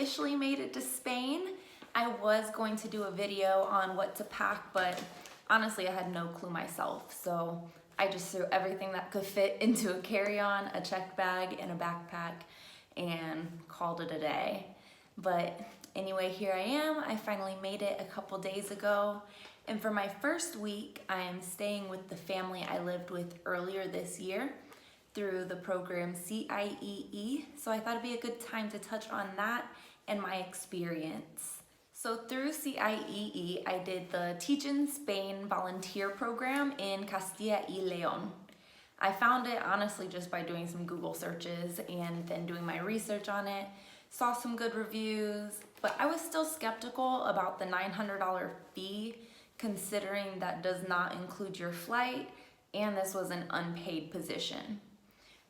officially made it to Spain. I was going to do a video on what to pack, but honestly I had no clue myself. So I just threw everything that could fit into a carry-on, a checked bag, and a backpack and called it a day. But anyway, here I am. I finally made it a couple days ago. And for my first week, I am staying with the family I lived with earlier this year through the program CIEE. So I thought it'd be a good time to touch on that and my experience. So through CIEE, I did the Teach in Spain volunteer program in Castilla y León. I found it honestly just by doing some Google searches and then doing my research on it. Saw some good reviews, but I was still skeptical about the $900 fee, considering that does not include your flight and this was an unpaid position.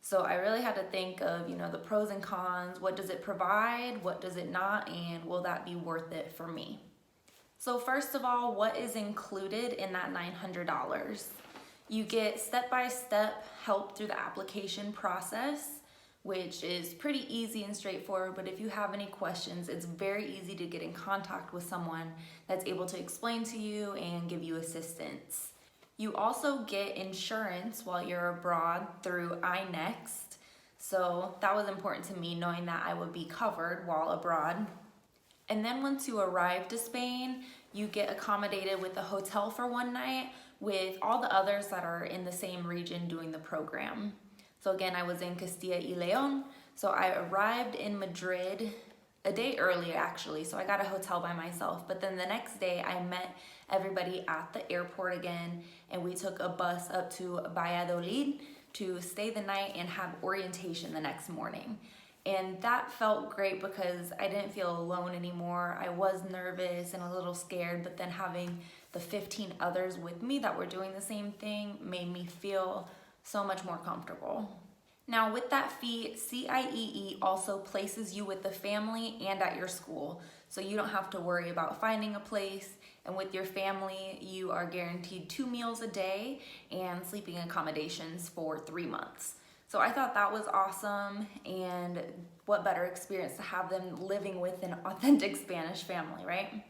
So I really had to think of, the pros and cons. What does it provide? What does it not? And will that be worth it for me? So first of all, what is included in that $900? You get step-by-step help through the application process, which is pretty easy and straightforward, but if you have any questions, it's very easy to get in contact with someone that's able to explain to you and give you assistance. You also get insurance while you're abroad through iNext, so that was important to me, knowing that I would be covered while abroad. And then once you arrive to Spain, you get accommodated with a hotel for one night with all the others that are in the same region doing the program. So again, I was in Castilla y León, so I arrived in Madrid a day early actually, so I got a hotel by myself. But then the next day I met everybody at the airport again, and we took a bus up to Valladolid to stay the night and have orientation the next morning. And that felt great because I didn't feel alone anymore. I was nervous and a little scared, but then having the 15 others with me that were doing the same thing made me feel so much more comfortable. Now with that fee, CIEE also places you with the family and at your school, so you don't have to worry about finding a place. And with your family, you are guaranteed 2 meals a day and sleeping accommodations for 3 months. So I thought that was awesome, and what better experience to have them living with an authentic Spanish family, right?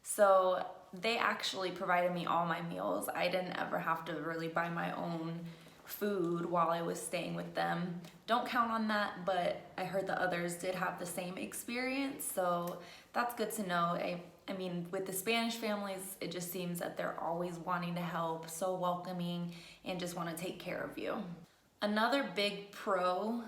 So they actually provided me all my meals. I didn't ever have to really buy my own food while I was staying with them. Don't count on that, but I heard the others did have the same experience, so that's good to know. I mean, with the Spanish families, it just seems that they're always wanting to help, so welcoming, and just want to take care of you. Another big pro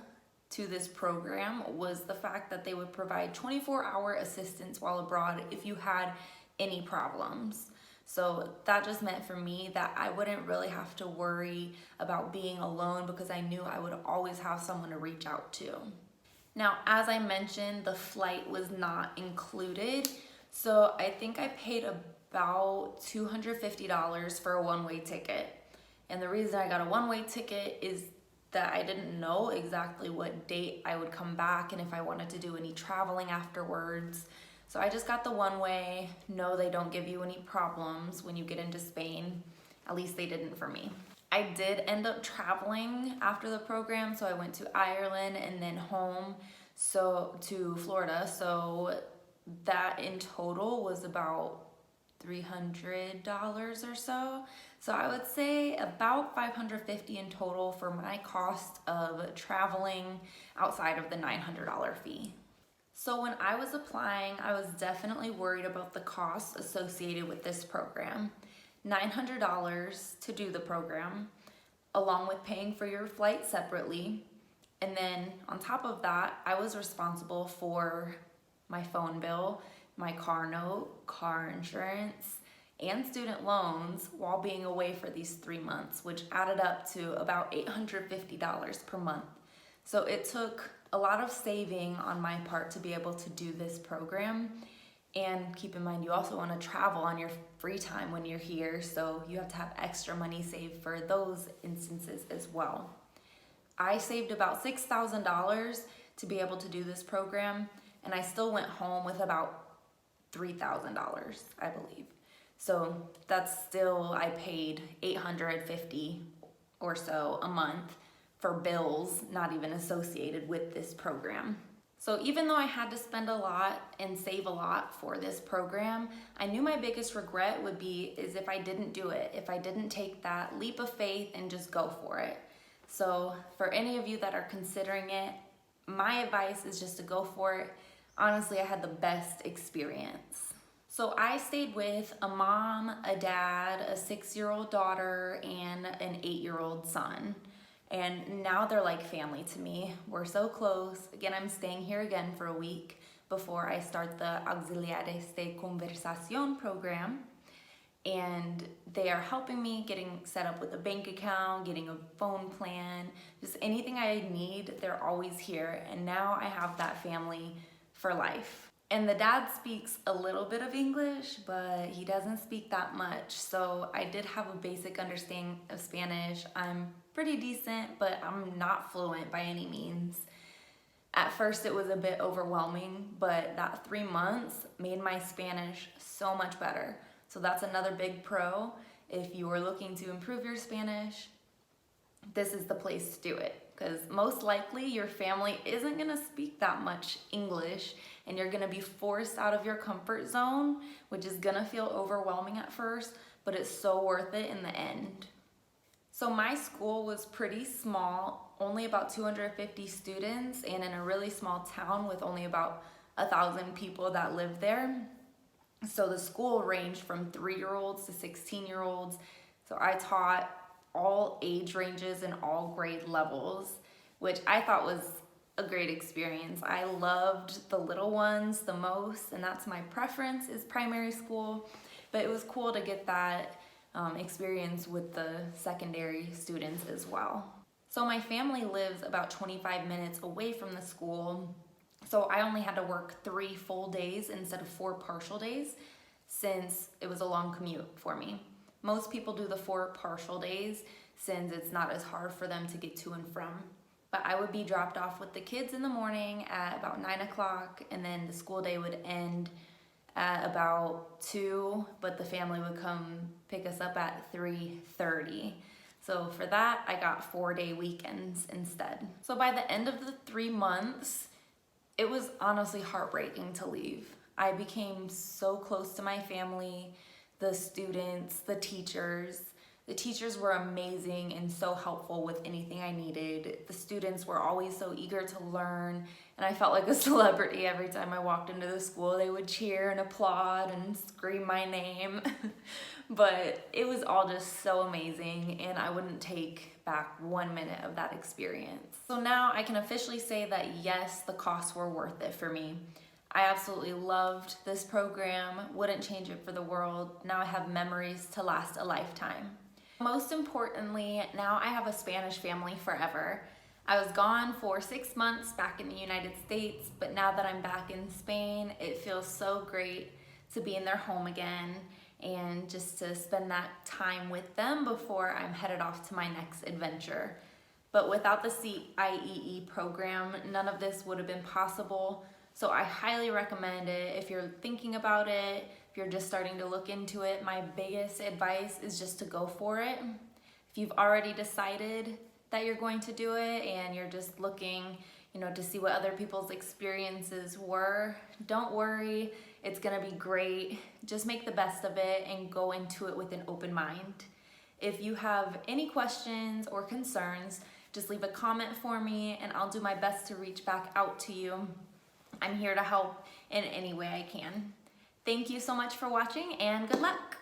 to this program was the fact that they would provide 24-hour assistance while abroad if you had any problems. So that just meant for me that I wouldn't really have to worry about being alone because I knew I would always have someone to reach out to. Now, as I mentioned, the flight was not included. So I think I paid about $250 for a one-way ticket. And the reason I got a one-way ticket is that I didn't know exactly what date I would come back and if I wanted to do any traveling afterwards. So I just got the one-way. No, they don't give you any problems when you get into Spain. At least they didn't for me. I did end up traveling after the program, so I went to Ireland and then home, so to Florida. So that in total was about $300 or so. So I would say about $550 in total for my cost of traveling outside of the $900 fee. So when I was applying, I was definitely worried about the costs associated with this program. $900 to do the program, along with paying for your flight separately. And then on top of that, I was responsible for my phone bill, my car note, car insurance, and student loans while being away for these 3 months, which added up to about $850 per month. So it took a lot of saving on my part to be able to do this program. And keep in mind, you also want to travel on your free time when you're here, so you have to have extra money saved for those instances as well. I saved about $6,000 to be able to do this program, and I still went home with about $3,000, I believe. So that's still, I paid $850 or so a month for bills not even associated with this program. So even though I had to spend a lot and save a lot for this program, I knew my biggest regret would be is if I didn't do it, if I didn't take that leap of faith and just go for it. So for any of you that are considering it, my advice is just to go for it. Honestly, I had the best experience. So I stayed with a mom, a dad, a 6-year-old daughter, and an 8-year-old son. And now they're like family to me. We're so close. Again, I'm staying here again for a week before I start the Auxiliares de Conversación program. And they are helping me getting set up with a bank account, getting a phone plan, just anything I need, they're always here. And now I have that family for life. And the dad speaks a little bit of English, but he doesn't speak that much. So I did have a basic understanding of Spanish. I'm pretty decent, but I'm not fluent by any means. At first it was a bit overwhelming, but that 3 months made my Spanish so much better. So that's another big pro. If you are looking to improve your Spanish, this is the place to do it. Because most likely your family isn't gonna speak that much English and you're gonna be forced out of your comfort zone, which is gonna feel overwhelming at first, but it's so worth it in the end. So my school was pretty small, only about 250 students, and in a really small town with only about 1,000 people that lived there. So the school ranged from 3-year-olds to 16-year-olds. So I taught all age ranges and all grade levels, which I thought was a great experience. I loved the little ones the most, and that's my preference is primary school, but it was cool to get that experience with the secondary students as well. So my family lives about 25 minutes away from the school, so I only had to work 3 full days instead of 4 partial days since it was a long commute for me. Most people do the 4 partial days since it's not as hard for them to get to and from. But I would be dropped off with the kids in the morning at about 9 o'clock, and then the school day would end at about 2, but the family would come pick us up at 3:30. So for that, I got 4-day weekends instead. So by the end of the 3 months, it was honestly heartbreaking to leave. I became so close to my family, the students, the teachers. The teachers were amazing and so helpful with anything I needed. The students were always so eager to learn, and I felt like a celebrity every time I walked into the school. They would cheer and applaud and scream my name. But it was all just so amazing, and I wouldn't take back 1 minute of that experience. So now I can officially say that yes, the costs were worth it for me. I absolutely loved this program, wouldn't change it for the world. Now I have memories to last a lifetime. Most importantly, now I have a Spanish family forever. I was gone for 6 months back in the United States, but now that I'm back in Spain, it feels so great to be in their home again and just to spend that time with them before I'm headed off to my next adventure. But without the CIEE program, none of this would have been possible. So I highly recommend it if you're thinking about it, if you're just starting to look into it. My biggest advice is just to go for it. If you've already decided that you're going to do it and you're just looking, to see what other people's experiences were, don't worry, it's gonna be great. Just make the best of it and go into it with an open mind. If you have any questions or concerns, just leave a comment for me and I'll do my best to reach back out to you. I'm here to help in any way I can. Thank you so much for watching and good luck.